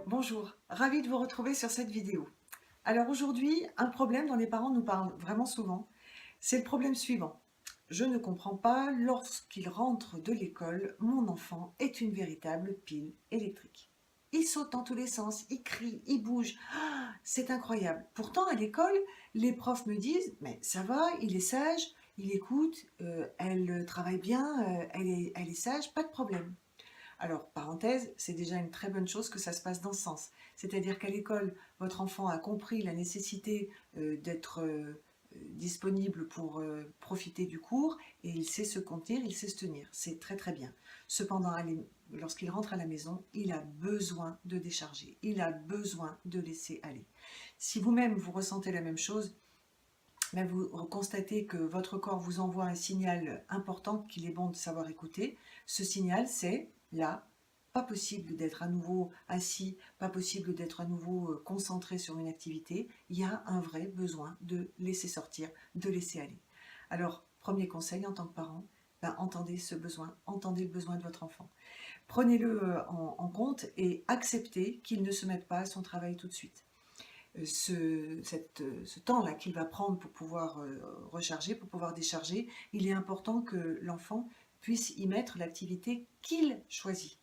Bonjour, ravie de vous retrouver sur cette vidéo. Alors aujourd'hui, un problème dont les parents nous parlent vraiment souvent, c'est le problème suivant. Je ne comprends pas, lorsqu'il rentre de l'école, mon enfant est une véritable pile électrique. Il saute dans tous les sens, il crie, il bouge. Ah, c'est incroyable. Pourtant, à l'école, les profs me disent, mais ça va, il est sage, il écoute, elle travaille bien, elle est sage, pas de problème. Alors, parenthèse, c'est déjà une très bonne chose que ça se passe dans ce sens. C'est-à-dire qu'à l'école, votre enfant a compris la nécessité d'être disponible pour profiter du cours et il sait se contenir, il sait se tenir. C'est très très bien. Cependant, lorsqu'il rentre à la maison, il a besoin de décharger, il a besoin de laisser aller. Si vous-même vous ressentez la même chose, ben vous constatez que votre corps vous envoie un signal important qu'il est bon de savoir écouter. Ce signal, c'est là, pas possible d'être à nouveau assis, pas possible d'être à nouveau concentré sur une activité. Il y a un vrai besoin de laisser sortir, de laisser aller. Alors, premier conseil en tant que parent, ben, entendez ce besoin, entendez le besoin de votre enfant. Prenez-le en compte et acceptez qu'il ne se mette pas à son travail tout de suite. Ce temps-là qu'il va prendre pour pouvoir recharger, pour pouvoir décharger, il est important que l'enfant puisse y mettre l'activité qu'il choisit.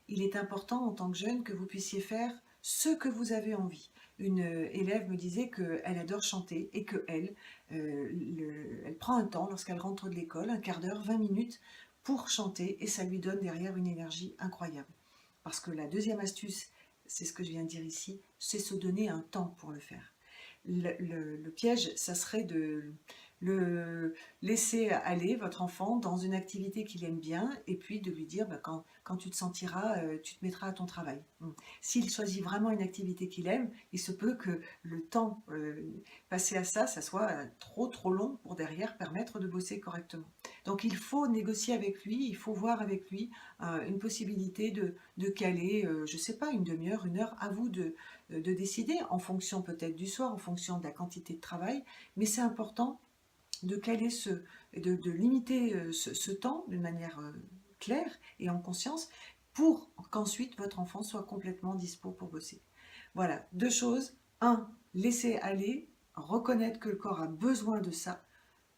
Il est important en tant que jeune que vous puissiez faire ce que vous avez envie. Une élève me disait qu'elle adore chanter et qu'elle elle prend un temps lorsqu'elle rentre de l'école, un quart d'heure, 20 minutes pour chanter et ça lui donne derrière une énergie incroyable. Parce que la deuxième astuce, c'est ce que je viens de dire ici, c'est se donner un temps pour le faire. Le piège, ça serait de le laisser aller, votre enfant, dans une activité qu'il aime bien, et puis de lui dire, bah, quand tu te sentiras, tu te mettras à ton travail. S'il choisit vraiment une activité qu'il aime, il se peut que le temps passé à ça, ça soit trop long pour derrière permettre de bosser correctement. Donc il faut négocier avec lui, il faut voir avec lui une possibilité de caler, je ne sais pas, une demi-heure, une heure, à vous de décider, en fonction peut-être du soir, en fonction de la quantité de travail, mais c'est important de caler de limiter ce temps d'une manière claire et en conscience pour qu'ensuite votre enfant soit complètement dispo pour bosser. Voilà, deux choses. Un, laisser aller, reconnaître que le corps a besoin de ça.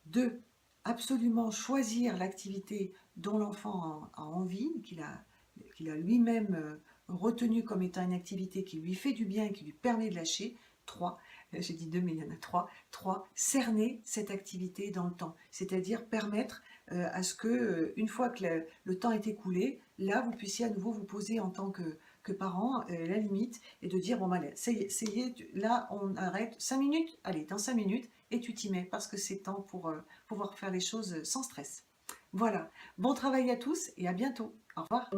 Deux, absolument choisir l'activité dont l'enfant a envie, qu'il a lui-même retenu comme étant une activité qui lui fait du bien et qui lui permet de lâcher. 3, j'ai dit 2 mais il y en a 3. 3, cerner cette activité dans le temps, c'est-à-dire permettre à ce que, une fois que le temps est écoulé, là vous puissiez à nouveau vous poser en tant que parent, la limite, et de dire, bon bah, ça y est, là on arrête 5 minutes, allez, dans 5 minutes, et tu t'y mets, parce que c'est temps pour pouvoir faire les choses sans stress. Voilà, bon travail à tous et à bientôt. Au revoir.